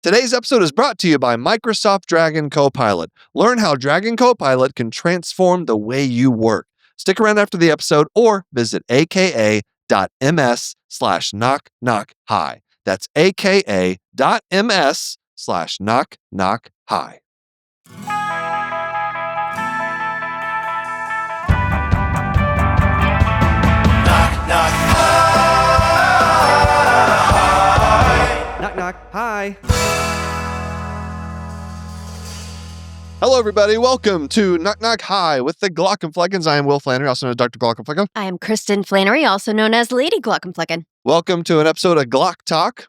Today's episode is brought to you by Microsoft Dragon Copilot. Learn how Dragon Copilot can transform the way you work. Stick around after the episode or visit aka.ms/knock-knock-hi. That's aka.ms/knock-knock-hi. Knock, knock. Hi. Hello, everybody. Welcome to Knock Knock Hi with the Glauc and Fleckens. I am Will Flannery, also known as Dr. Glauc and Flecken. I am Kristen Flannery, also known as Lady Glauc and Flecken. Welcome to an episode of Glauc Talk,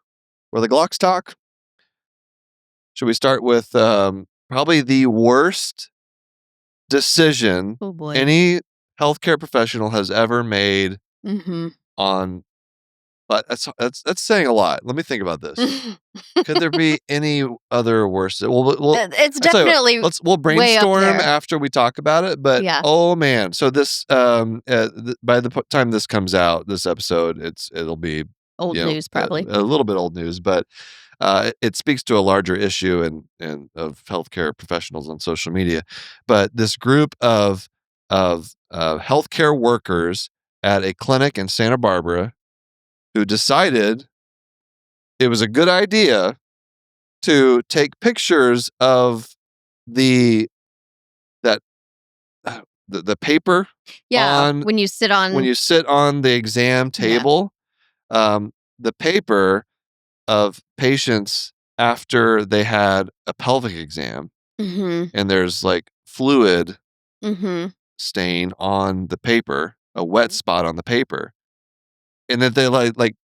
where the Glaucs talk. Should we start with probably the worst decision any healthcare professional has ever made on? But that's saying a lot. Let me think about this. Could there be any other worse? It's definitely we'll brainstorm after we talk about it. But oh man, so this by the time this comes out, this episode, it'll be old news, probably a little bit old news, but it speaks to a larger issue and of healthcare professionals on social media. But this group of healthcare workers at a clinic in Santa Barbara who decided it was a good idea to take pictures of the paper. Yeah, when you sit on the exam table, the paper of patients after they had a pelvic exam, and there's like fluid stain on the paper, a wet spot on the paper. And that they like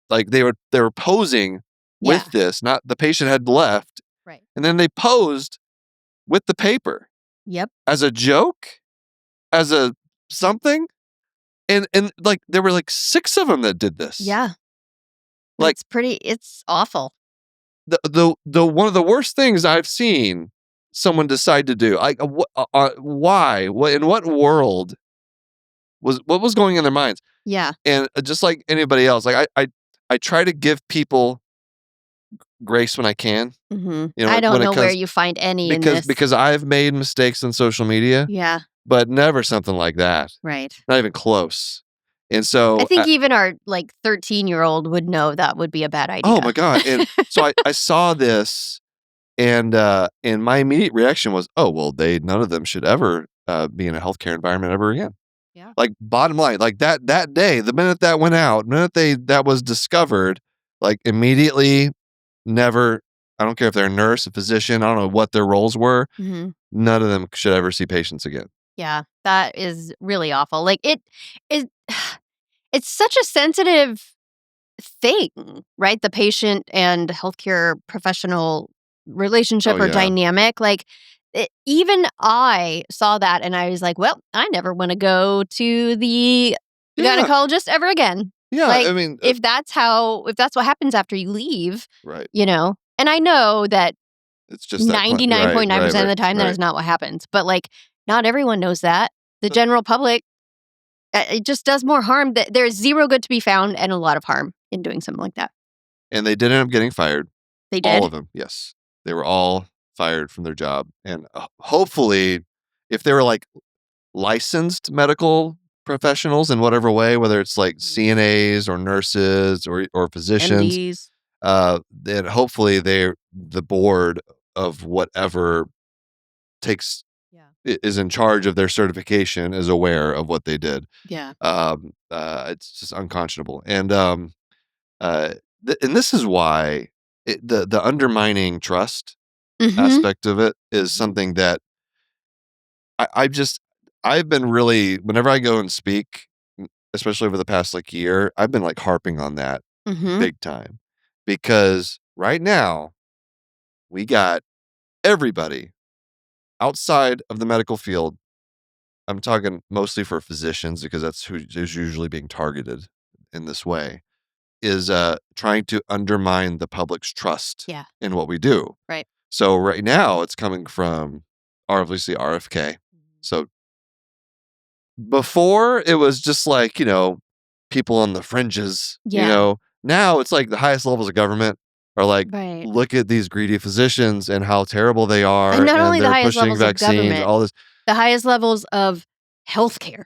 they were posing with this. Not the patient had left, right? And then they posed with the paper. Yep. As a joke, as a something, and like there were like 6 of them that did this. Yeah. Like it's awful. The one of the worst things I've seen someone decide to do. Like why? What in what world? What was going in their minds? Yeah. And just like anybody else, like I try to give people grace when I can. You know, I don't know where you find any in this. Because I've made mistakes on social media. Yeah. But never something like that. Right. Not even close. And so I think even our 13-year-old would know that would be a bad idea. Oh my God. And so I saw this and my immediate reaction was, oh, well, none of them should ever be in a healthcare environment ever again. Yeah. Like bottom line, like that day, the minute that went out, that was discovered, like immediately, never. I don't care if they're a nurse, a physician. I don't know what their roles were. None of them should ever see patients again. Yeah, that is really awful. Like it's such a sensitive thing, right? The patient and healthcare professional relationship or dynamic, like. Even I saw that and I was like, well, I never want to go to the gynecologist ever again. Yeah, like, I mean, if that's what happens after you leave, right? You know, and I know that it's just 99.9% of the time that is not what happens. But like, not everyone knows that. The general public, it just does more harm. There's zero good to be found and a lot of harm in doing something like that. And they did end up getting fired. They did? All of them, yes. They were all fired from their job. And hopefully, if they were like licensed medical professionals in whatever way, whether it's like CNAs or nurses or physicians, then hopefully the board of whatever is in charge of their certification is aware of what they did. Yeah. It's just unconscionable. And and this is why the undermining trust aspect of it is something that I've been really, whenever I go and speak, especially over the past year, I've been harping on that big time, because right now we got everybody outside of the medical field. I'm talking mostly for physicians, because that's who is usually being targeted in this way, is trying to undermine the public's trust in what we do. Right. So right now it's coming from obviously RFK. So before it was just people on the fringes, now it's the highest levels of government, are like, Right. look at these greedy physicians and how terrible they are, And not and only the they're highest pushing levels of vaccines, government, all this. the highest levels of healthcare.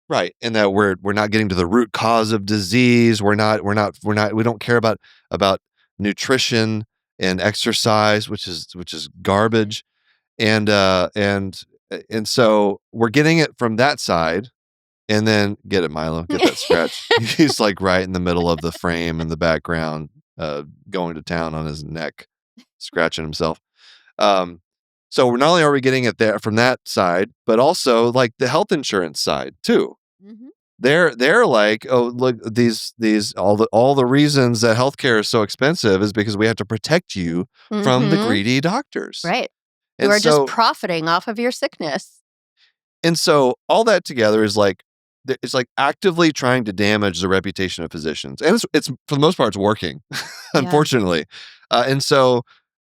Right, and that we're not getting to the root cause of disease. We don't care about nutrition and exercise, which is garbage. And so we're getting it from that side, and then get it, Milo, get that scratch. He's like right in the middle of the frame in the background, going to town on his neck, scratching himself. Um, so not only are we getting it there from that side, but also like the health insurance side too. Mhm. They're like, oh, look, these all the reasons that healthcare is so expensive is because we have to protect you from the Mhm. greedy doctors. Right. Who And are just so profiting off of your sickness. all that together is like it's like actively trying to damage the reputation of physicians, and it's for the most part it's working, Yeah. unfortunately. And so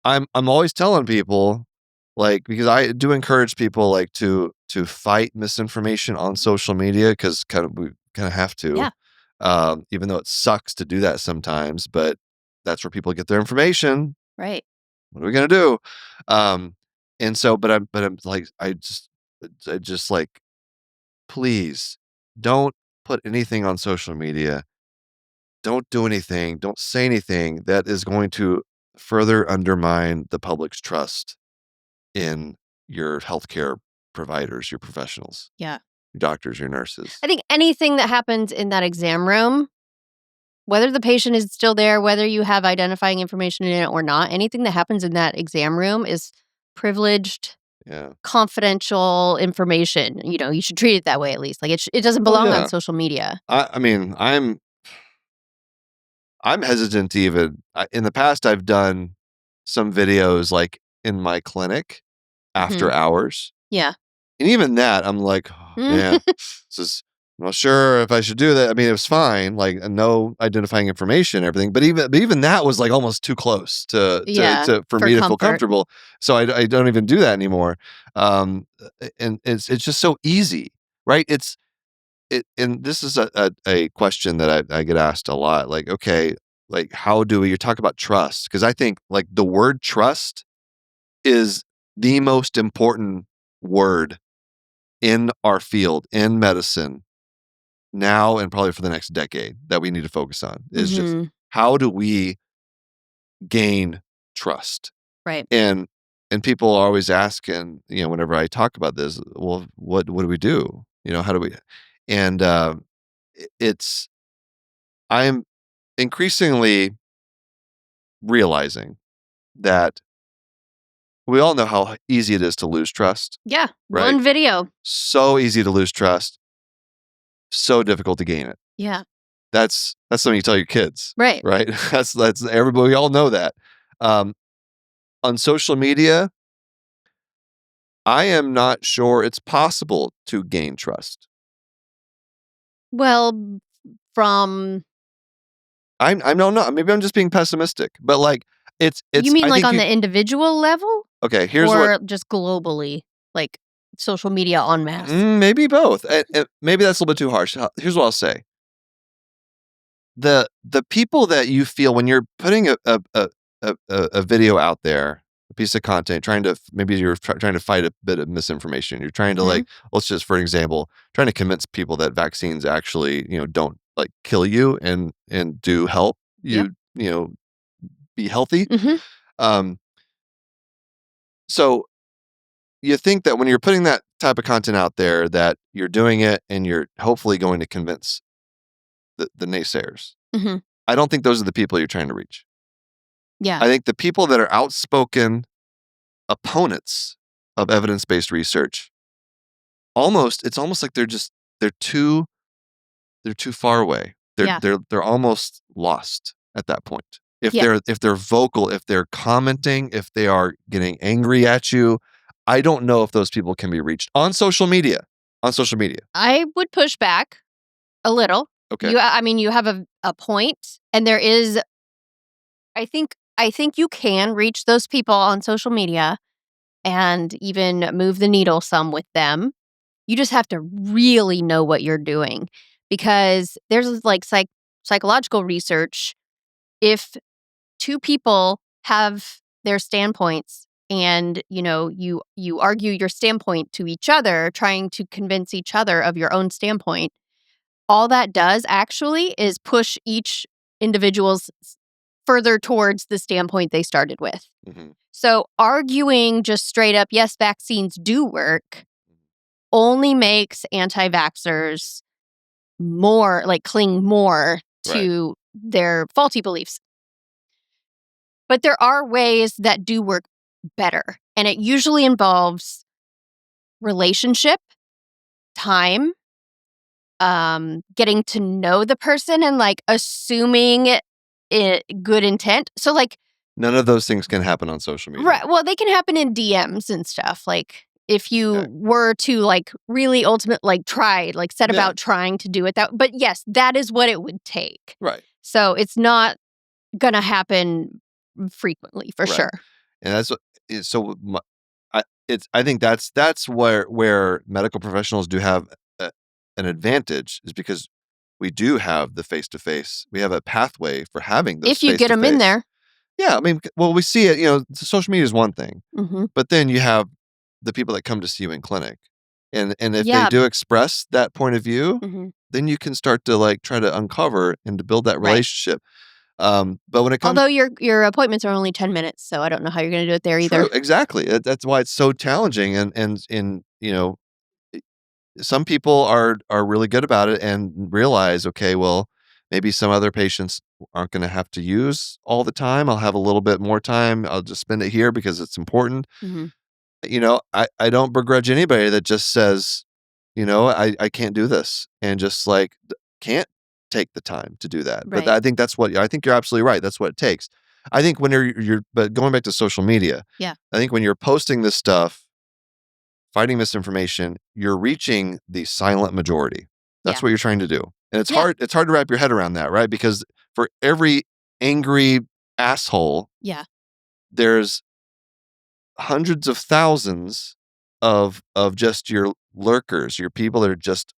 I'm always telling people, like, because I do encourage people like to fight misinformation on social media, because we kind of have to, Yeah. even though it sucks to do that sometimes, but that's where people get their information. Right. What are we gonna do? Um, and so, but I'm like, I just like, please don't put anything on social media. Don't do anything. Don't say anything that is going to further undermine the public's trust in your healthcare providers, your professionals, Yeah. your doctors, your nurses. I think anything that happens in that exam room, whether the patient is still there, whether you have identifying information in it or not, anything that happens in that exam room is privileged, Yeah. confidential information. You should treat it that way at least. Like it doesn't Oh belong on yeah. social media. I mean, I'm hesitant to even. In the past, I've done some videos like in my clinic after Mhm. hours. Yeah. And even that, I'm like, "Oh, man, this is, I'm not sure if I should do that." I mean, it was fine, like no identifying information, and everything, but even that was like almost too close Yeah, for for me to feel comfort. comfortable. So I don't even do that anymore. And it's just so easy, right? And this is a question that I get asked a lot. Like, okay, like how do you talk about trust? Because I think like the word trust is the most important word in our field, in medicine, now and probably for the next decade, that we need to focus on is just Mhm. how do we gain trust? Right. And people are always asking, whenever I talk about this, well, what do we do? How do we? And it's I'm increasingly realizing that we all know how easy it is to lose trust, Yeah. right? One video. So easy to lose trust, so difficult to gain it. Yeah. That's something you tell your kids, Right. right? That's everybody. We all know that. Um, on social media, I am not sure it's possible to gain trust. Well, from I'm no, no. Maybe I'm just being pessimistic, but like you it's. mean I like think on you. the individual level Okay, here's what. or just globally, like social media en masse? Maybe both. And maybe that's a little bit too harsh. Here's what I'll say: the people that you feel when you're putting a video out there, a piece of content, trying to maybe you're trying to fight a bit of misinformation. You're trying to Mhm. like, let's just for example, trying to convince people that vaccines actually don't like kill you and do help Yep. you be healthy. Mhm. Um, so you think that when you're putting that type of content out there, that you're doing it and you're hopefully going to convince the naysayers. Mhm. I don't think those are the people you're trying to reach. Yeah. I think the people that are outspoken opponents of evidence-based research, it's almost like they're too far away. Yeah. They're almost lost at that point. Yeah. If they're vocal, if they're commenting, if they are getting angry at you, I don't know if those people can be reached on social media. On social media. I would push back a little. Okay. I mean, you have a point, and there is I think you can reach those people on social media and even move the needle some with them. You just have to really know what you're doing because there's like psychological research. If two people have their standpoints and, you argue your standpoint to each other, trying to convince each other of your own standpoint, all that does actually is push each individual's further towards the standpoint they started with. Mm-hmm. So arguing just straight up, yes, vaccines do work, only makes anti-vaxxers cling more to their faulty beliefs. But there are ways that do work better. And it usually involves relationship, time, getting to know the person and assuming good intent. So none of those things can happen on social media. Right. Well, they can happen in DMs and stuff. If you were to really ultimate, set about trying to do it but yes, that is what it would take. Right. So it's not gonna happen frequently for sure. And that's so. I think that's where medical professionals do have an advantage, is because we do have the face-to-face. We have a pathway for having those. If you get them in there. Yeah, I mean, well, we see it. Social media is one thing, Mm-hmm. but then you have the people that come to see you in clinic, and if they do express that point of view, mm-hmm. then you can start to try to uncover and to build that relationship. But when it comes, although your appointments are only 10 minutes, so I don't know how you're going to do it there either. True, exactly. That's why it's so challenging, and some people are really good about it and realize, okay, well, maybe some other patients aren't going to have to use all the time. I'll have a little bit more time. I'll just spend it here because it's important. Mm-hmm. I don't begrudge anybody that just says, I can't do this, and just can't take the time to do that. Right. But I think I think you're absolutely right. That's what it takes. I think when but going back to social media, I think when you're posting this stuff, fighting misinformation, you're reaching the silent majority. That's what you're trying to do. And it's hard to wrap your head around that, right? Because for every angry asshole, there's hundreds of thousands of just your lurkers, your people that are just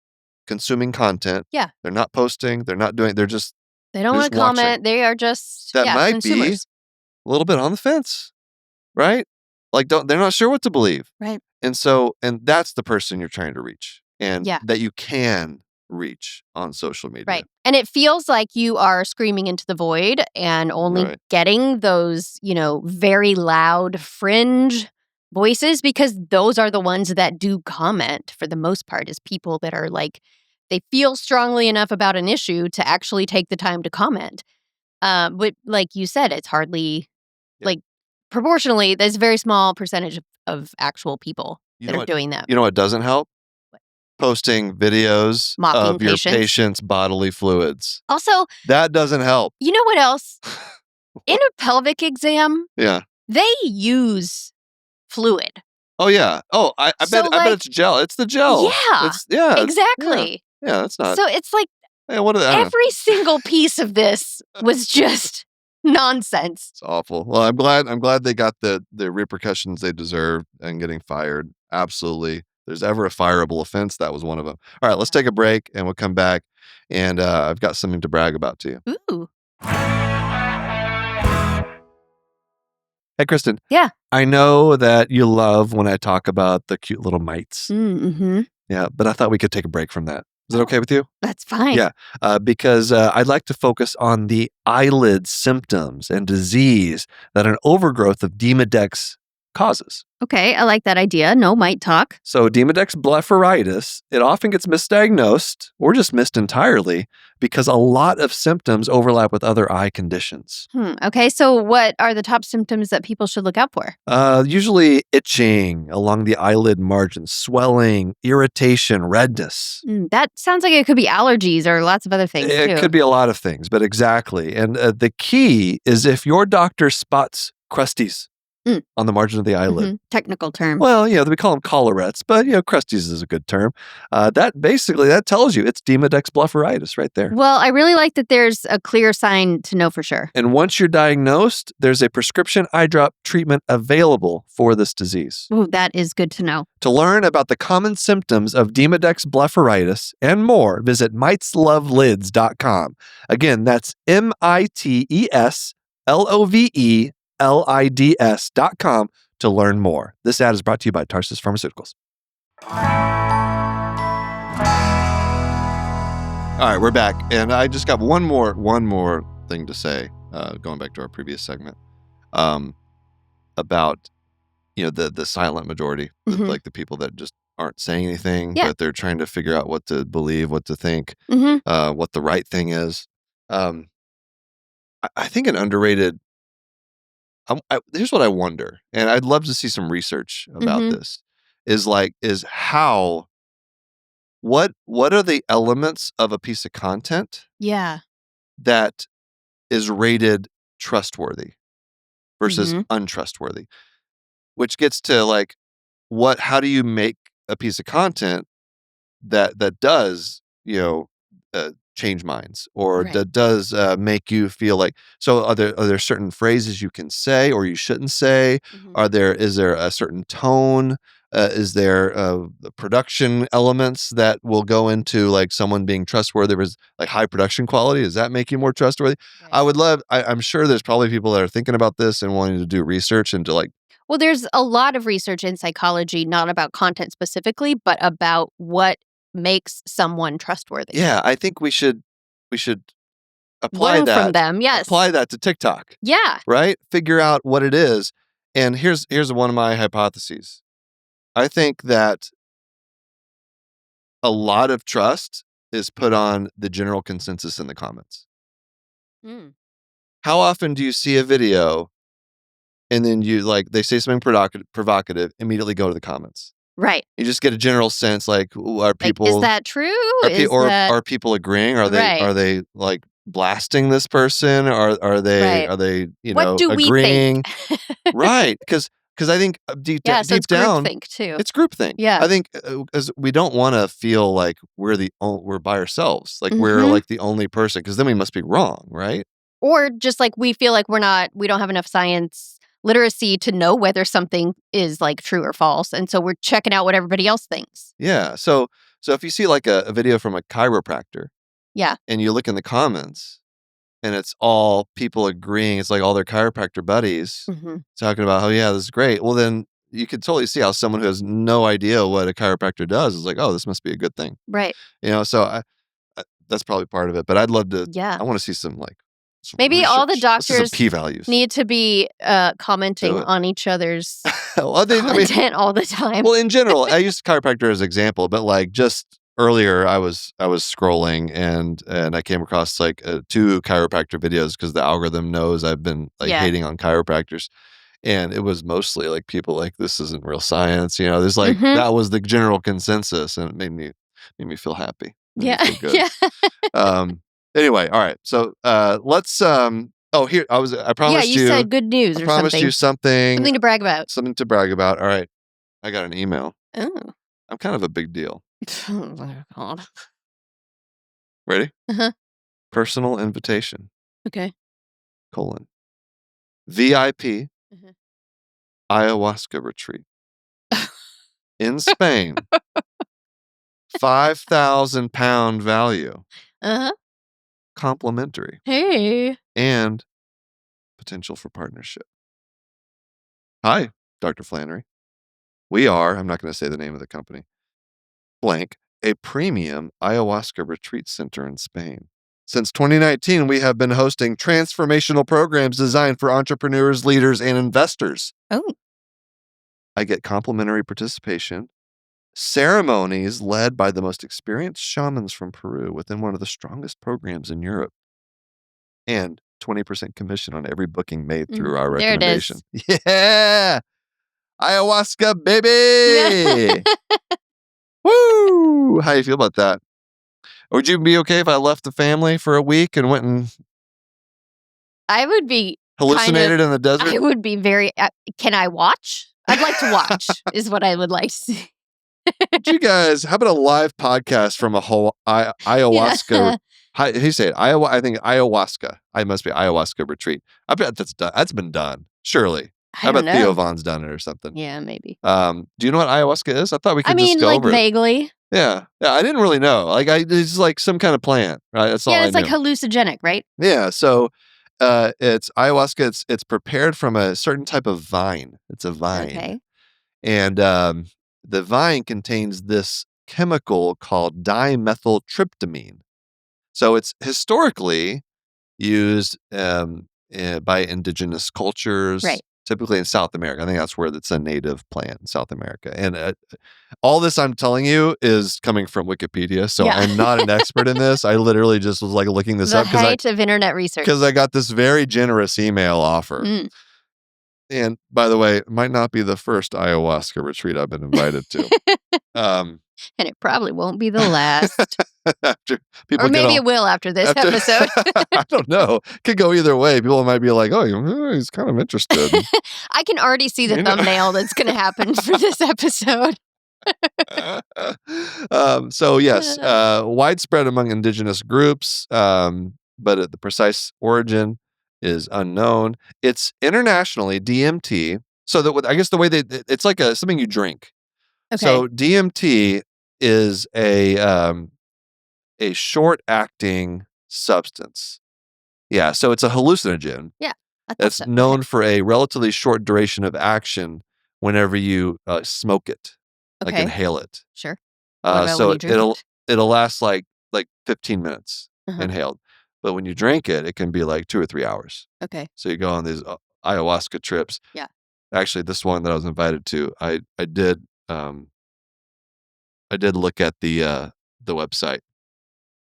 consuming content. Yeah. They're not posting, they're not doing, they don't want to comment. They are just that might consumers. be a little bit on the fence, right? They're not sure what to believe. Right. And that's the person you're trying to reach, and that you can reach on social media. Right. And it feels like you are screaming into the void and only getting those, very loud fringe voices, because those are the ones that do comment for the most part, is people that are they feel strongly enough about an issue to actually take the time to comment. But like you said, it's hardly proportionally, there's a very small percentage of actual people that are doing that. You know what doesn't help? Posting videos mocking of your patient's bodily fluids. Also, that doesn't help. You know what else? In a pelvic exam, they use fluid. Oh yeah. Oh, I bet it's gel. It's the gel. Yeah. Exactly. Yeah, that's not. So it's every single piece of this was just nonsense. It's awful. Well, I'm glad they got the repercussions they deserve and getting fired. Absolutely. There's ever a fireable offense, that was one of them. All right, let's take a break and we'll come back, and I've got something to brag about to you. Ooh. Hey, Kristen. Yeah. I know that you love when I talk about the cute little mites. Mm-hmm. Yeah, but I thought we could take a break from that. Is that okay with you? That's fine. Yeah, because I'd like to focus on the eyelid symptoms and disease that an overgrowth of Demodex causes. Okay, I like that idea. No mite talk. So Demodex blepharitis, it often gets misdiagnosed or just missed entirely because a lot of symptoms overlap with other eye conditions. Okay, so what are the top symptoms that people should look out for? Usually itching along the eyelid margins, swelling, irritation, redness. That sounds like it could be allergies or lots of other things, too. It could be a lot of things, but exactly. And the key is if your doctor spots crusties on the margin of the eyelid. Mm-hmm. Technical term. Well, we call them collarettes, but crusties is a good term. That tells you it's Demodex blepharitis right there. Well, I really like that there's a clear sign to know for sure. And once you're diagnosed, there's a prescription eye drop treatment available for this disease. Ooh, that is good to know. To learn about the common symptoms of Demodex blepharitis and more, visit miteslovelids.com. Again, that's MITES LOVELIDS.com to learn more. This ad is brought to you by Tarsus Pharmaceuticals. All right, we're back, and I just got one more thing to say, going back to our previous segment, about the silent majority, like the people that just aren't saying anything, but they're trying to figure out what to believe, what to think, what the right thing is. I think an underrated. Here's what I wonder, and I'd love to see some research about this. What are the elements of a piece of content that is rated trustworthy versus untrustworthy? Which gets to like, how do you make a piece of content that does, change minds, or that does make you feel like, so are there certain phrases you can say or you shouldn't say? Is there a certain tone? Is there the production elements that will go into like someone being trustworthy versus like high production quality? Does that make you more trustworthy? Right. I'm sure there's probably people that are thinking about this and wanting to do research into like. Well, there's a lot of research in psychology, not about content specifically, but about what makes someone trustworthy. Yeah, I think we should apply Learn from them. Yes. Apply that to TikTok. Yeah. Right? Figure out what it is. And here's one of my hypotheses. I think that a lot of trust is put on the general consensus in the comments. How often do you see a video and then they say something provocative, immediately go to the comments? Right. You just get a general sense, like, are people, is that true? Are people agreeing? Are they like blasting this person? Are they what do agreeing? We think? Right. Because I think deep down, groupthink too. It's groupthink. Yeah. I think because we don't want to feel like we're by ourselves, like we're like the only person, because then we must be wrong, right? Or just like we feel like we don't have enough science literacy to know whether something is like true or false, and so we're checking out what everybody else thinks. Yeah. So if you see like a video from a chiropractor, and you look in the comments, and it's all people agreeing, it's like all their chiropractor buddies talking about, oh yeah, this is great. Well, then you could totally see how someone who has no idea what a chiropractor does is like, oh, this must be a good thing, right? So I that's probably part of it. But I'd love to. Yeah. I want to see some like. Maybe research. All the doctors p-values. Need to be commenting on each other's content all the time. Well, in general, I used chiropractor as an example, but like just earlier, I was scrolling and I came across like 2 chiropractor videos because the algorithm knows I've been like hating on chiropractors, and it was mostly like people like, this isn't real science. There's like that was the general consensus, and it made me feel happy. Made me feel good. Yeah. Anyway, all right. So let's. Here I promised you. Yeah, you said good news or something. I promised you something. Something to brag about. Something to brag about. All right. I got an email. Oh. I'm kind of a big deal. Oh my God. Ready? Personal invitation. Okay. : VIP ayahuasca retreat in Spain. 5,000 pound value. Complimentary. Hey. And potential for partnership. Hi, Dr. Flannery. We are, I'm not going to say the name of the company, blank, a premium ayahuasca retreat center in Spain. Since 2019, we have been hosting transformational programs designed for entrepreneurs, leaders, and investors. Oh. I get complimentary participation, ceremonies led by the most experienced shamans from Peru within one of the strongest programs in Europe, and 20% commission on every booking made through our recommendation. Yeah! Ayahuasca, baby! Woo! How do you feel about that? Would you be okay if I left the family for a week and went and I would be hallucinated in the desert? I would be very... can I watch? I'd like to watch, is what I would like to see. You guys, how about a live podcast from a whole ayahuasca? How do you say it? I think ayahuasca. I must be ayahuasca retreat. I bet that's done. That's been done. Surely. How about Theo Von's done it or something? Yeah, maybe. Do you know what ayahuasca is? I thought we could just go over vaguely. it. Yeah. I didn't really know. Like, it's like some kind of plant, right? That's all I it's knew. like hallucinogenic, right? Yeah. So it's ayahuasca. It's prepared from a certain type of vine. It's a vine. Okay. And the vine contains this chemical called dimethyltryptamine. So it's historically used by indigenous cultures, Right. typically in South America. I think that's where it's a native plant in South America. And all this I'm telling you is coming from Wikipedia, so Yeah. I'm not an expert in this. I literally just was like looking this The up height of internet research. because I got this very generous email offer. Mm. And by the way, it might not be the first ayahuasca retreat I've been invited to. And it probably won't be the last. After people Or maybe get it will after this episode. I don't know. Could go either way. People might be like, "Oh, he's kind of interested." I can already see the thumbnail that's going to happen for this episode. So yes, widespread among indigenous groups, but the precise origin is unknown. It's internationally DMT. So I guess the way it's like something you drink. Okay. So DMT is a short-acting substance. Yeah, so it's a hallucinogen. Yeah, That's known for a relatively short duration of action whenever you smoke it, like Okay. inhale it. Sure. What about So when you drink it'll last like 15 minutes Uh-huh. inhaled, but when you drink it, it can be like 2 or 3 hours. Okay. So you go on these ayahuasca trips. Yeah. Actually, this one that I was invited to, I did look at the website.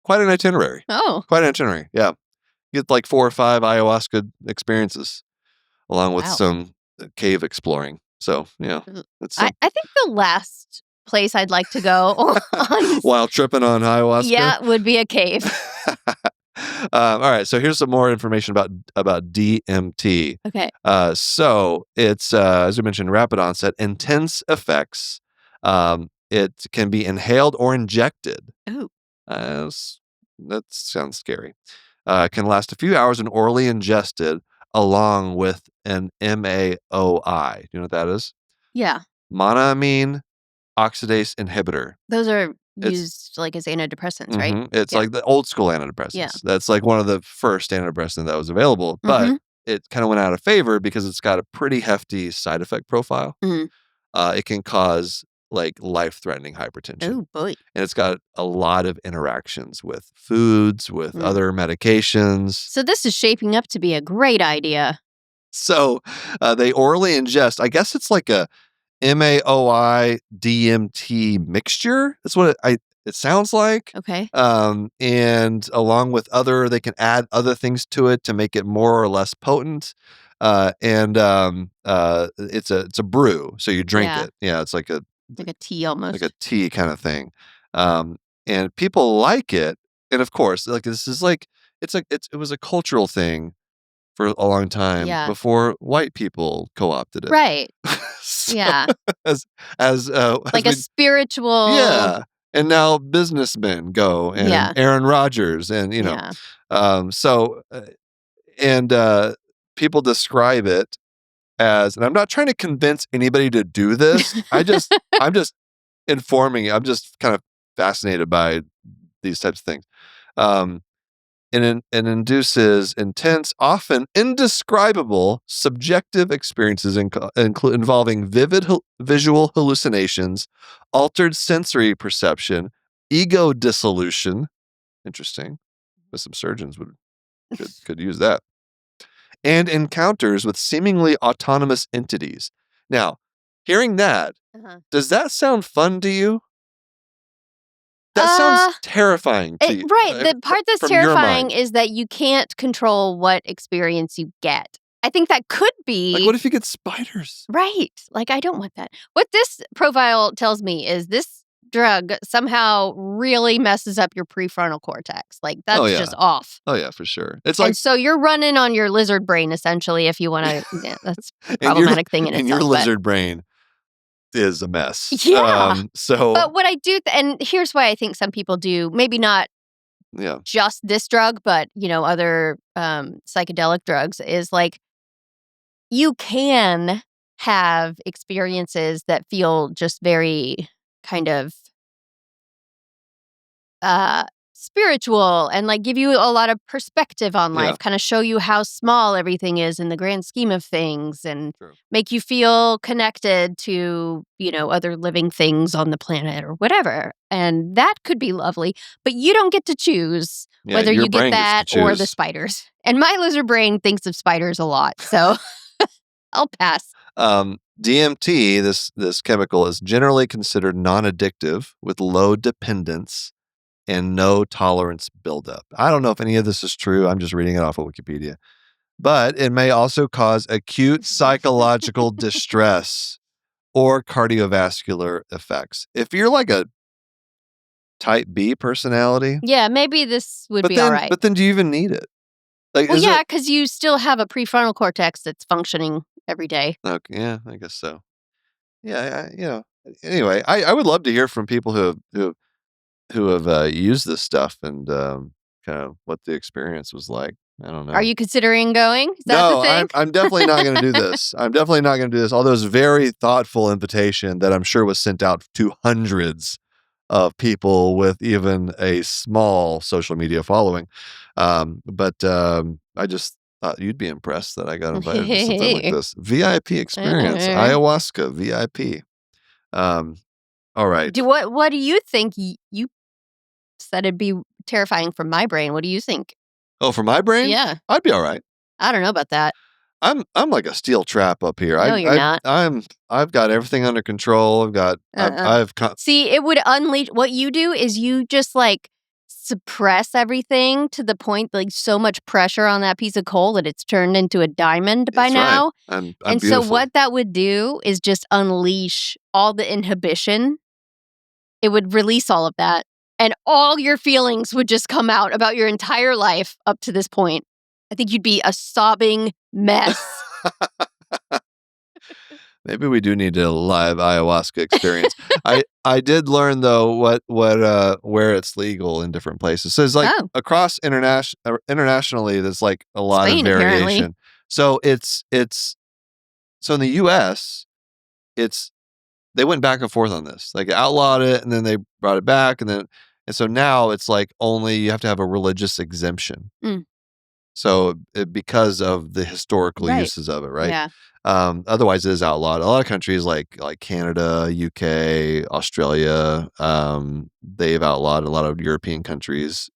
Quite an itinerary. Oh. Quite an itinerary. Yeah. You get like 4 or 5 ayahuasca experiences along with Wow. some cave exploring. So, yeah. It's I think the last place I'd like to go on while tripping on ayahuasca. Yeah, would be a cave. All right. So here's some more information about DMT. Okay. So it's, as we mentioned, rapid onset, intense effects. It can be inhaled or injected. Ooh. That sounds scary. Can last a few hours and orally ingested along with an MAOI. Do you know what that is? Yeah. Monoamine oxidase inhibitor. Those are used like as antidepressants, right? Mm-hmm. It's like the old school antidepressants. Yeah. That's like one of the first antidepressants that was available, but it kind of went out of favor because it's got a pretty hefty side effect profile. Mhm. It can cause like life-threatening hypertension. Oh boy. And it's got a lot of interactions with foods, with other medications. So this is shaping up to be a great idea. So they orally ingest, I guess it's like a MAOI DMT mixture. That's what it sounds like. Okay. And along with they can add other things to it to make it more or less potent. And it's a brew, so you drink it. Yeah, it's like a tea almost. Like a tea kind of thing. And people like it. And of course, like this is like it was a cultural thing for a long time before white people co-opted it. Right. So, yeah. As like a spiritual. Yeah. And now businessmen go and Aaron Rodgers and people describe it as, and I'm not trying to convince anybody to do this. I'm just informing you. I'm just kind of fascinated by these types of things. And induces intense, often indescribable, subjective experiences involving vivid visual hallucinations, altered sensory perception, ego dissolution. Interesting. But some surgeons could use that. And encounters with seemingly autonomous entities. Now, hearing that, does that sound fun to you? That sounds terrifying to you. Right. The part that's terrifying is that you can't control what experience you get. I think that could be. Like, what if you get spiders? Right. Like, I don't want that. What this profile tells me is this drug somehow really messes up your prefrontal cortex. Like, that's just off. Oh, yeah, for sure. It's and so you're running on your lizard brain, essentially, if you want to. That's a problematic thing in itself. And your lizard brain is a mess. Yeah. But what I do, and here's why I think some people do, maybe not just this drug, but, other psychedelic drugs, is like, you can have experiences that feel just very kind of spiritual and like give you a lot of perspective on life, Yeah. kind of show you how small everything is in the grand scheme of things and True. make you feel connected to, other living things on the planet or whatever. And that could be lovely, but you don't get to choose Yeah, whether your you get brain gets to that or the choose. spiders. And my lizard brain thinks of spiders a lot, so I'll pass. DMT, this chemical, is generally considered non-addictive with low dependence and no tolerance buildup. I don't know if any of this is true. I'm just reading it off of Wikipedia. But it may also cause acute psychological distress or cardiovascular effects. If you're like a type B personality, Yeah, maybe this would be all right. but then do you even need it? Like, Well, is yeah, it? because you still have a prefrontal cortex that's functioning every day. Okay, yeah, I guess so. Yeah, Anyway, I would love to hear from people who have used this stuff and kind of what the experience was like. I don't know. Are you considering going? Is that No, the thing? I'm definitely not going to do this. I'm definitely not going to do this. Although it's a very thoughtful invitation that I'm sure was sent out to hundreds of people with even a small social media following. I just thought you'd be impressed that I got invited to something like this. VIP experience, ayahuasca VIP. All right. What do you think? You said it'd be terrifying for my brain. What do you think? Oh, for my brain? Yeah. I'd be all right. I don't know about that. I'm like a steel trap up here. No, you're not. I've got everything under control. See, it would unleash what you do is you just like suppress everything to the point like so much pressure on that piece of coal that it's turned into a diamond by That's now. right. I'm And beautiful. so what that would do is just unleash all the inhibition. It would release all of that. And all your feelings would just come out about your entire life up to this point. I think you'd be a sobbing mess. Maybe we do need a live ayahuasca experience. I did learn though where it's legal in different places. So it's like across internationally, there's like a lot Spain, of variation. apparently. So so in the U.S. They went back and forth on this. Like outlawed it, and then they brought it back, and so now it's like only you have to have a religious exemption. So because of the historical uses of it, right? Yeah. Otherwise, it is outlawed. A lot of countries like Canada, UK, Australia, they've outlawed. A lot of European countries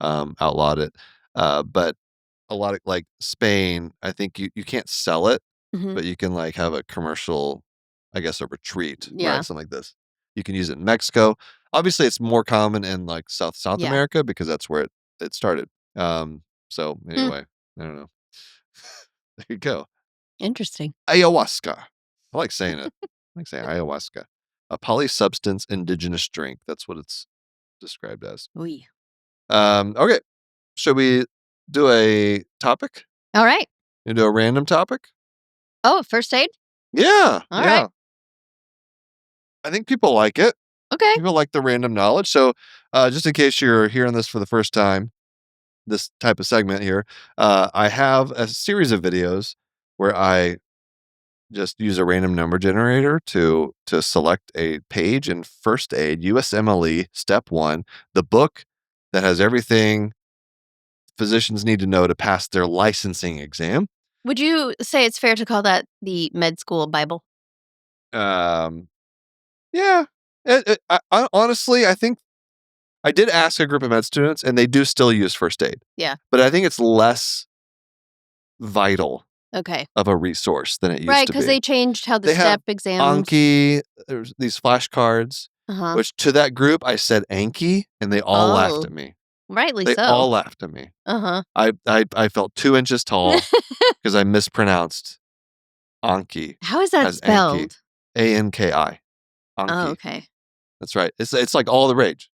outlawed it. But a lot of like Spain, I think you can't sell it, but you can like have a commercial, I guess, a retreat, right? Something like this. You can use it in Mexico. Obviously, it's more common in like South America because that's where it started. So anyway, I don't know. There you go. Interesting. Ayahuasca. I like saying it. I like saying ayahuasca. A polysubstance indigenous drink. That's what it's described as. Oy. Okay. Should we do a topic? All right. You do a random topic? Oh, first aid? Yeah. All right. I think people like it. Okay. People like the random knowledge. So just in case you're hearing this for the first time, this type of segment here, I have a series of videos where I just use a random number generator to select a page in First Aid, USMLE, Step 1, the book that has everything physicians need to know to pass their licensing exam. Would you say it's fair to call that the med school Bible? Yeah. I honestly, I think I did ask a group of med students, and they do still use First Aid. Yeah. But I think it's less vital Okay. of a resource than it used to be. Right, because they changed how the They step have exams. Anki, there's these flashcards, which to that group I said Anki, and they all laughed at me. Rightly They so. all laughed at me. I felt 2 inches tall because I mispronounced Anki. How is that as spelled? Anki. Anki. Anki. Oh, okay. That's right. It's like all the rage.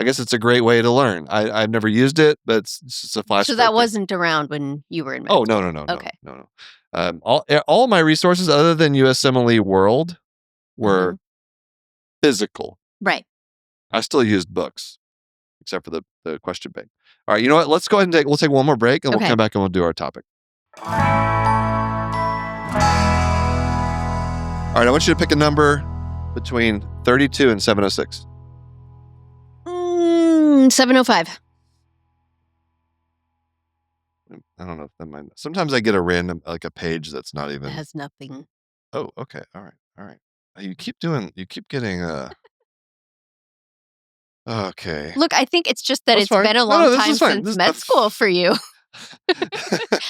I guess it's a great way to learn. I've never used it, but it's just a flashcard. So that wasn't around when you were in med school. No. Okay. No. All my resources other than USMLE World were physical. Right. I still used books, except for the question bank. All right, you know what? Let's go ahead and we'll take one more break, and we'll come back and we'll do our topic. All right, I want you to pick a number between 32 and 706. 7:05. I don't know if that might. Sometimes I get a random, like a page that's not even. It has nothing. Oh, okay. All right. You keep getting okay. Look, I think it's just that That's it's fine. been a No, long this time is fine. since med school for you.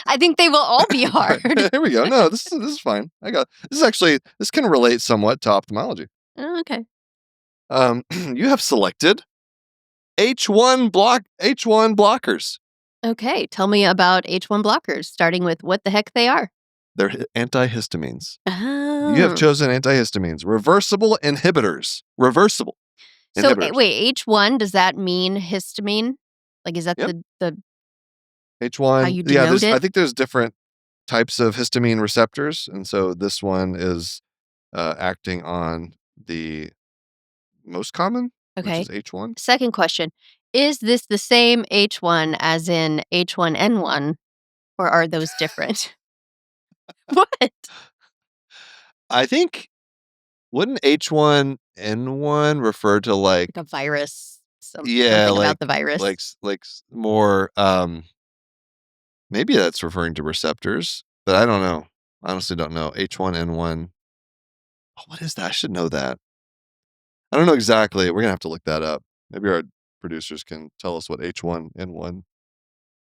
I think they will all be hard. Here we go. No, this is fine. This can relate somewhat to ophthalmology. Oh, okay. You have selected H1 blockers. Okay, tell me about H1 blockers, starting with what the heck they are. They're antihistamines. Oh. You have chosen antihistamines, reversible inhibitors. Reversible So inhibitors. wait, H1, does that mean histamine? Like, is that Yep. the H1? how you denote it? I think there's different types of histamine receptors, and so this one is acting on the most common, Okay. which is H1. Second question, is this the same H1 as in H1N1, or are those different? What? I think, wouldn't H1N1 refer to like Like a virus, yeah, something like about the virus? more maybe that's referring to receptors, but I don't know. Honestly don't know. H1N1. Oh, what is that? I should know that. I don't know exactly. We're going to have to look that up. Maybe our producers can tell us what H1N1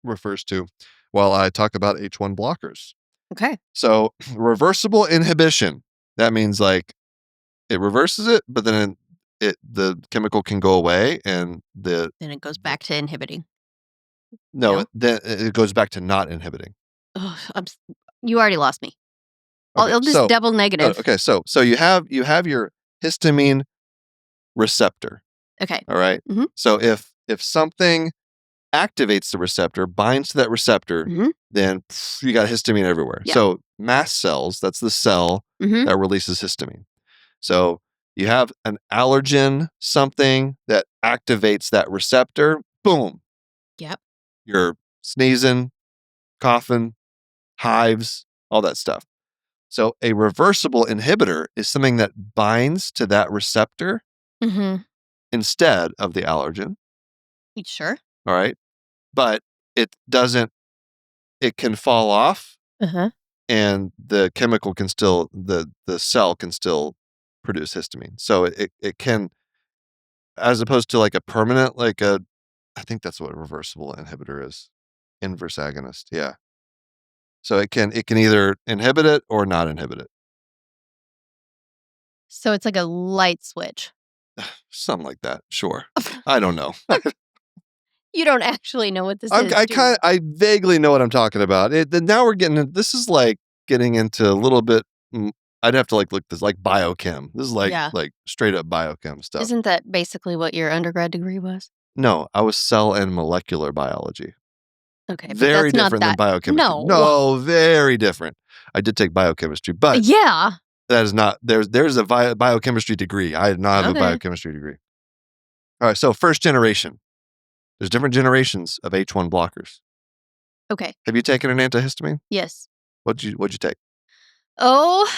refers to while I talk about H1 blockers. Okay. So, reversible inhibition. That means like it reverses it, but then the chemical can go away and Then it goes back to inhibiting. then it goes back to not inhibiting. Ugh, you already lost me. Okay, I'll just double negative. Okay, so you have your histamine receptor. Okay. All right. Mhm. So if something activates the receptor, binds to that receptor, then you got histamine everywhere. Yeah. So mast cells, that's the cell that releases histamine. So you have an allergen, something that activates that receptor, boom. Yep. You're sneezing, coughing, hives, all that stuff. So a reversible inhibitor is something that binds to that receptor instead of the allergen. You sure? All right. But it can fall off and the chemical can still, the cell can still produce histamine. So it can, as opposed to like a permanent, I think that's what a reversible inhibitor is. Inverse agonist. Yeah. So it can either inhibit it or not inhibit it. So it's like a light switch. Something like that. Sure. I don't know. You don't actually know what this is. I vaguely know what I'm talking about. Now we're this is like getting into a little bit. I'd have to look this like biochem. This is like straight up biochem stuff. Isn't that basically what your undergrad degree was? No, I was cell and molecular biology. Okay, very but that's different not than biochemistry. No, very different. I did take biochemistry, but yeah, that is not. There's a biochemistry degree. I did not have a biochemistry degree. All right, so first generation. There's different generations of H1 blockers. Okay. Have you taken an antihistamine? Yes. What'd you take? Oh,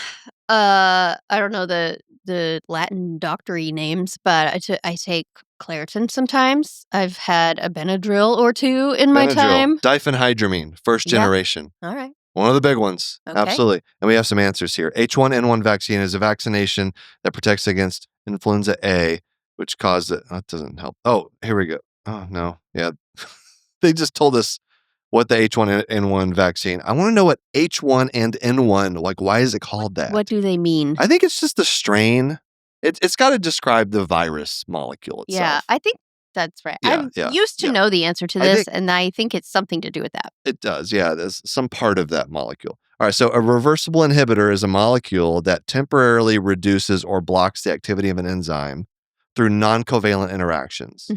I don't know the Latin doctory names, but I take Claritin sometimes. I've had a Benadryl or two in my time. Diphenhydramine, first generation. All right. One of the big ones. Okay. Absolutely. And we have some answers here. H1N1 vaccine is a vaccination that protects against influenza A, which caused it. That doesn't help. Oh, here we go. Oh, no. Yeah. They just told us what the H1N1 vaccine. I want to know what H1 and N1, like, why is it called that? What do they mean? I think it's just the strain. It's got to describe the virus molecule itself. Yeah, I think that's right. Yeah, I used to know the answer to this, and I think it's something to do with that. It does, yeah. There's some part of that molecule. All right, so a reversible inhibitor is a molecule that temporarily reduces or blocks the activity of an enzyme through non-covalent interactions.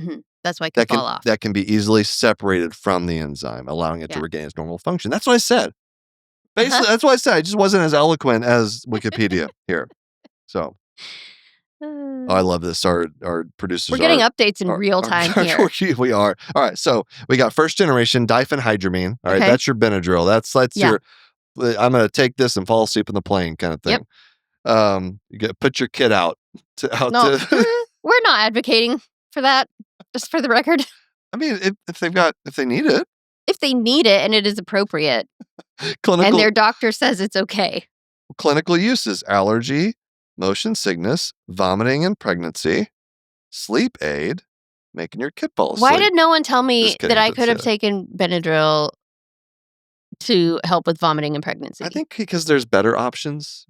That's why it can fall off. That can be easily separated from the enzyme, allowing it to regain its normal function. That's what I said. Basically, that's what I said. I just wasn't as eloquent as Wikipedia here. So, I love this. Our producers We're getting updates in real time here. We are. All right, so we got first generation diphenhydramine. All right, that's your Benadryl. That's your, I'm going to take this and fall asleep in the plane kind of thing. Yep. Put your kid out. No, we're not advocating for that, just for the record. I mean, if they need it. If they need it and it is appropriate. Clinical, and their doctor says it's okay. Clinical uses: allergy, motion sickness, vomiting in pregnancy, sleep aid, making your kid fall asleep. Why did no one tell me Just kidding, that I don't could say have that. taken Benadryl to help with vomiting in pregnancy? I think because there's better options.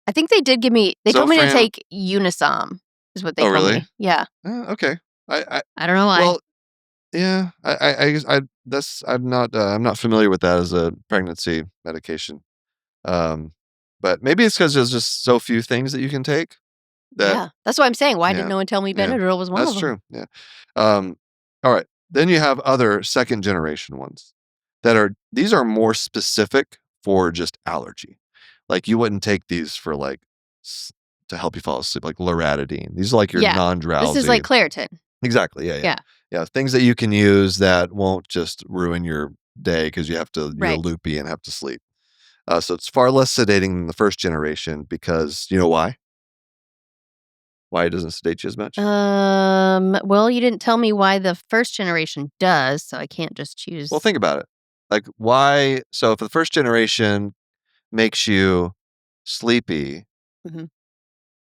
I think they did give me, they told me to Zofran- take Unisom, is what they told really? me. Yeah. Okay. I don't know why. Well, yeah. I'm not familiar with that as a pregnancy medication. But maybe it's because there's just so few things that you can take. Yeah, that's what I'm saying. Why did Yeah. no one tell me Yeah. Benadryl was one That's of them? true. Yeah. All right. Then you have other second generation ones these are more specific for just allergy. Like you wouldn't take these for like to help you fall asleep, like loratadine. These are like your Yeah. non-drowsy. This is like Claritin. Exactly. Yeah. Yeah. Yeah. Things that you can use that won't just ruin your day because you're Right. loopy and have to sleep. So it's far less sedating than the first generation because you know why? Why it doesn't sedate you as much? Well, you didn't tell me why the first generation does, so I can't just choose. Well, think about it. Like why? So if the first generation makes you sleepy, Mhm.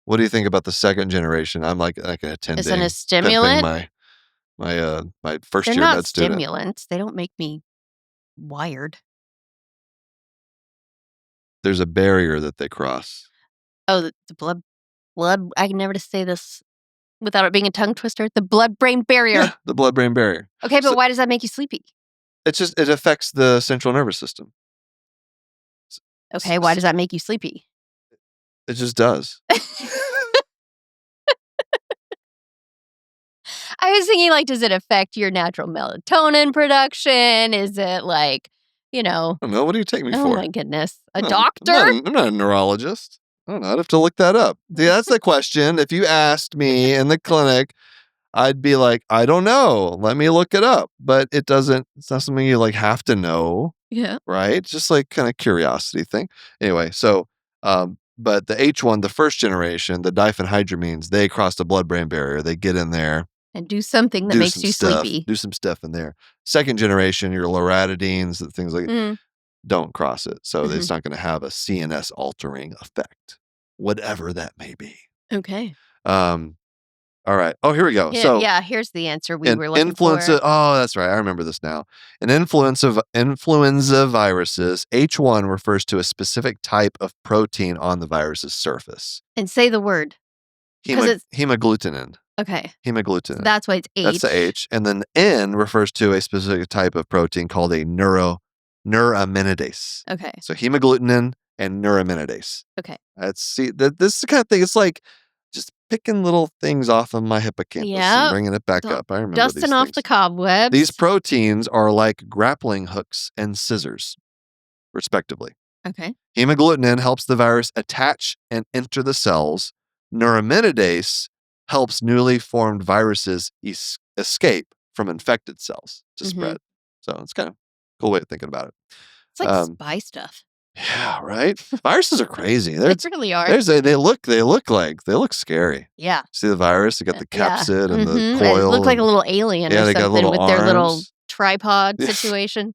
what do you think about the second generation? I'm like attending. Isn't a stimulant? My first They're year not med student. stimulants. They don't make me wired. There's a barrier that they cross. Oh, the blood. I can never say this without it being a tongue twister. The blood-brain barrier. Yeah, the blood-brain barrier. Okay, but So- why does that make you sleepy? It affects the central nervous system. Okay, why does that make you sleepy? It just does. I was thinking, like, does it affect your natural melatonin production? Is it like, I don't know. What do you take me oh for? my goodness, a No, doctor? I'm not a neurologist. I don't know. I'd have to look that up. See, that's the question. If you asked me in the clinic, I'd be like, I don't know. Let me look it up. But it's not something you like have to know, Yeah. right? It's just like kind of curiosity thing. Anyway, so, but the H1, the first generation, the diphenhydramines, they cross the blood-brain barrier. They get in there. And do something that makes you sleepy. Do some stuff in there. Second generation, your loratadines, things like don't cross it. So it's not going to have a CNS altering effect, whatever that may be. Okay. All right. Oh, here we go. Yeah, So here's the answer we were looking influenza. for. Oh, that's right. I remember this now. In influenza viruses, H1 refers to a specific type of protein on the virus's surface. And say the word. Hemagglutinin. Okay. Hemagglutinin. So that's why it's H. That's the H. And then N refers to a specific type of protein called a neuraminidase. Okay. So hemagglutinin and neuraminidase. Okay. This is the kind of thing. It's like just picking little things off of my hippocampus and bringing it back up. I remember dusting these off things. the cobwebs. These proteins are like grappling hooks and scissors, respectively. Okay. Hemagglutinin helps the virus attach and enter the cells. Neuraminidase helps newly formed viruses escape from infected cells to spread. So it's kind of a cool way of thinking about it. It's like spy stuff. Yeah, right. Viruses are crazy. They really are. They look scary. Yeah. See the virus? They got the capsid and the coil. They look like a little alien or they got something little with their little arms. tripod situation.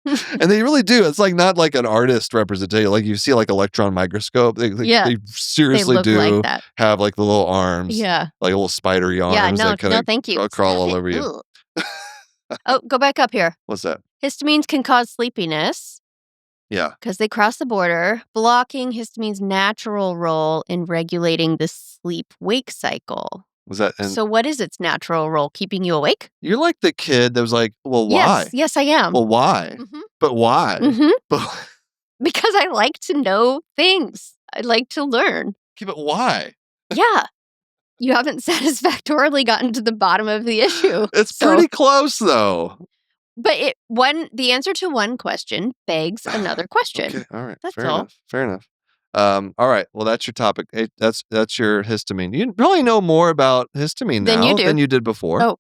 And they really do. It's like not like an artist representation. Like you see like electron microscope. They seriously look do like that. have like the little arms. Yeah. Like little spidery arms. Yeah, no, that kinda thank you. crawl all over you. Oh, go back up here. What's that? Histamines can cause sleepiness. Yeah. Because they cross the border, blocking histamine's natural role in regulating the sleep-wake cycle. Was that? So what is its natural role? Keeping you awake? You're like the kid that was like, well, why? Yes, I am. Well, why? But why? But because I like to know things. I like to learn. okay, but why? Yeah. You haven't satisfactorily gotten to the bottom of the issue. It's pretty close, though. But the answer to one question begs another question. Okay, all right. That's Fair all. enough. Fair enough. All right. Well, that's your topic. That's your histamine. You probably know more about histamine now than you did before. Oh.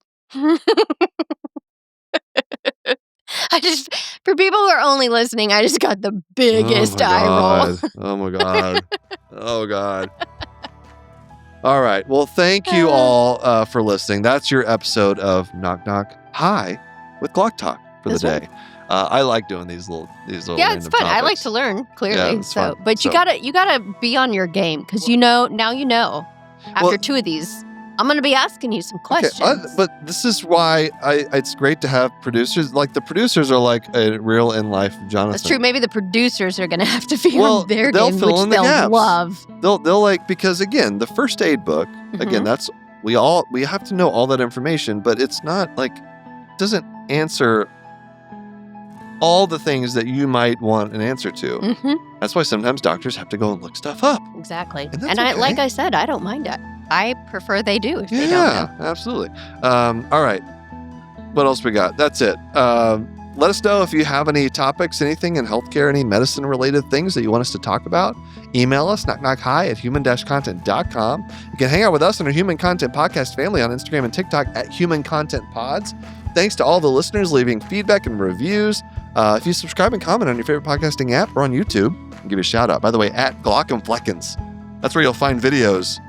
For people who are only listening, I just got the biggest eye roll. Oh my God. Oh God. All right. Well, thank you all for listening. That's your episode of Knock Knock Hi with Glauc Talk for the day. Right. I like doing these little Yeah, it's random fun. topics. I like to learn, clearly. Yeah, it's fun. But you gotta be on your game because now you know. After Well, 2 of these, I'm gonna be asking you some questions. Okay, but this is why it's great to have producers. Like the producers are like a real in life Jonathan. That's true. Maybe the producers are gonna have to be Well, on their they'll game, fill which in the they'll gaps. love. They'll like, because again, the first aid book, again, Mhm. that's we have to know all that information, but it's not like doesn't answer all the things that you might want an answer to. Mm-hmm. That's why sometimes doctors have to go and look stuff up. Exactly. And that's And okay. like I said, I don't mind it. I prefer they do if they don't know. Yeah, absolutely. All right. What else we got? That's it. Let us know if you have any topics, anything in healthcare, any medicine-related things that you want us to talk about. Email us, knockknockhi@human-content.com. You can hang out with us and our Human Content Podcast family on Instagram and TikTok at Human Content Pods. Thanks to all the listeners leaving feedback and reviews. If you subscribe and comment on your favorite podcasting app or on YouTube, I'll give you a shout out. By the way, at Glauc and Fleckens. That's where you'll find videos.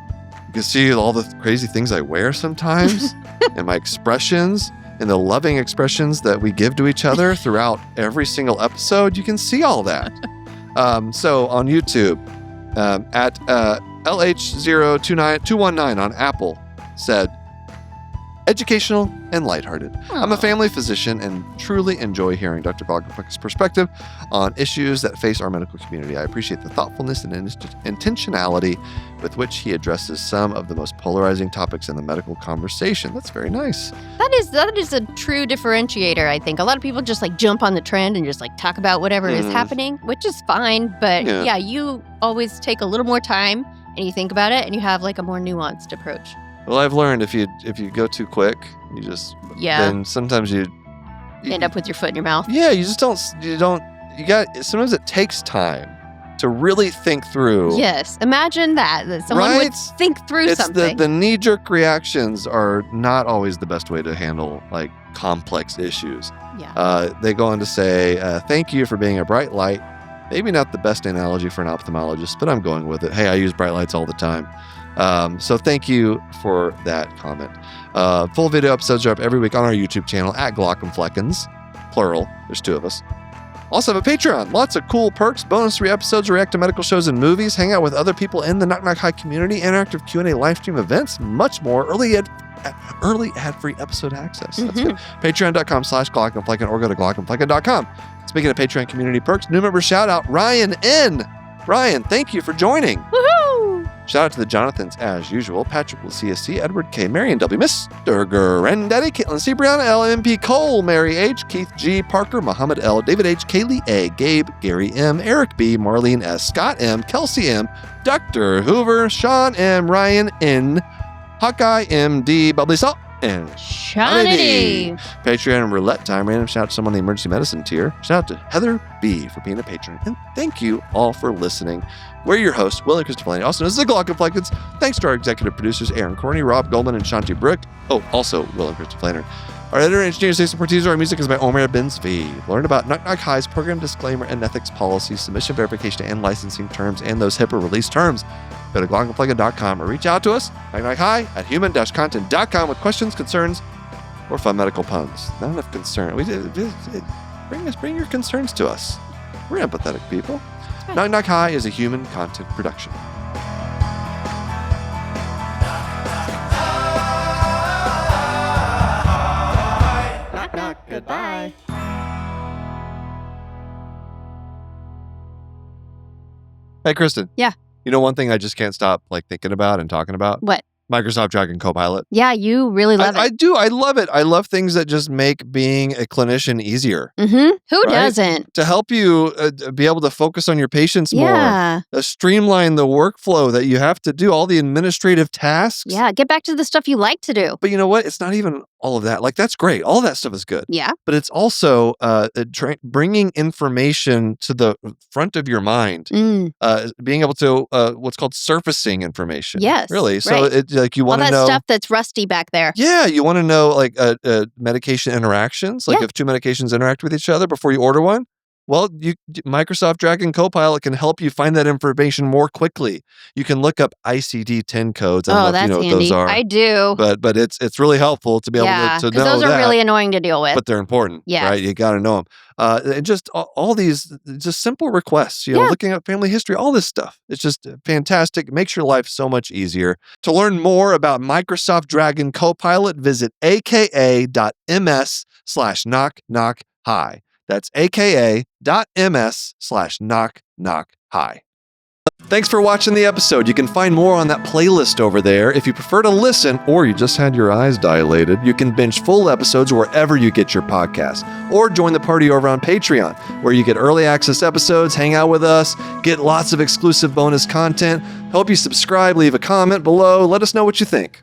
You can see all the crazy things I wear sometimes and my expressions and the loving expressions that we give to each other throughout every single episode. You can see all that. So on YouTube, at LH029219 on Apple said, educational and lighthearted. I'm a family physician and truly enjoy hearing Dr. Glauc's perspective on issues that face our medical community. I appreciate the thoughtfulness and intentionality with which he addresses some of the most polarizing topics in the medical conversation. That's very nice. That is a true differentiator, I think. A lot of people just like jump on the trend and just like talk about whatever is happening, which is fine. But yeah, you always take a little more time and you think about it and you have like a more nuanced approach. Well, I've learned if you go too quick, then sometimes you end up with your foot in your mouth. Yeah, sometimes it takes time to really think through. Yes, imagine that someone would think through something. The knee-jerk reactions are not always the best way to handle like complex issues. Yeah. They go on to say, thank you for being a bright light. Maybe not the best analogy for an ophthalmologist, but I'm going with it. Hey, I use bright lights all the time. So thank you for that comment. Full video episodes are up every week on our YouTube channel at Glauc and Fleckens, plural. There's 2 of us. Also have a Patreon. Lots of cool perks, bonus free episodes, react to medical shows and movies, hang out with other people in the Knock Knock Hi community, interactive Q&A live stream events, much more. Early ad-free episode access. That's good. Patreon.com/Glauc and Flecken or go to glaucandflecken.com. Speaking of Patreon community perks, new member shout out Ryan N. Ryan, thank you for joining. Woohoo! Shout out to the Jonathans as usual. Patrick with CSC, Edward K, Marion W, Mr. Granddaddy, Caitlin C, Brianna L, MP Cole, Mary H, Keith G, Parker, Muhammad L, David H, Kaylee A, Gabe, Gary M, Eric B, Marlene S, Scott M, Kelsey M, Dr. Hoover, Sean M, Ryan N, Hawkeye MD, Bubbly Salt, and Shawnity. Patreon and roulette time. Random shout out to someone on the emergency medicine tier. Shout out to Heather B for being a patron. And thank you all for listening. We're your hosts, Willie Christopher Lane, also known as the Glauc and Fleckens. Thanks to our executive producers, Aaron Corney, Rob Goldman, and Shanti Brook. Oh, also Willie Christopher Lane. Our editor and engineer, Jason Portizo. Our music is by Omer Bensvi. Learn about Knock Knock Hi's program disclaimer and ethics policies, submission verification and licensing terms, and those HIPAA release terms. Go to glaucandflecken.com or reach out to us, knockknocki@human-content.com with questions, concerns, or fun medical puns. Not enough concern. Bring your concerns to us. We're empathetic people. Right. Knock Knock Hi is a human content production. Knock, knock, goodbye. Hey, Kristen. Yeah. You know one thing I just can't stop thinking about and talking about? What? Microsoft Dragon Copilot. Yeah, you really love it. I do. I love it. I love things that just make being a clinician easier. Mm-hmm. Who doesn't? To help you be able to focus on your patients Yeah. more. Streamline the workflow that you have to do, all the administrative tasks. Yeah, get back to the stuff you like to do. But you know what? It's not even all of that. That's great. All that stuff is good. Yeah. But it's also bringing information to the front of your mind. Being able to, what's called surfacing information. Yes. Really. So right. it's you want to know. All that stuff that's rusty back there. Yeah. You want to know medication interactions. If 2 medications interact with each other before you order one. Well, Microsoft Dragon Copilot can help you find that information more quickly. You can look up ICD-10 codes. I don't know if you know what those are. I do. But it's really helpful to be able to know that. Those are really annoying to deal with. But they're important, right? You got to know them. And just all these just simple requests, looking at family history, all this stuff. It's just fantastic. It makes your life so much easier. To learn more about Microsoft Dragon Copilot, visit aka.ms/knock-knock-hi. That's aka.ms/knock-knock-hi. Thanks for watching the episode. You can find more on that playlist over there. If you prefer to listen or you just had your eyes dilated, you can binge full episodes wherever you get your podcasts, or join the party over on Patreon, where you get early access episodes, hang out with us, get lots of exclusive bonus content. Hope you subscribe, leave a comment below. Let us know what you think.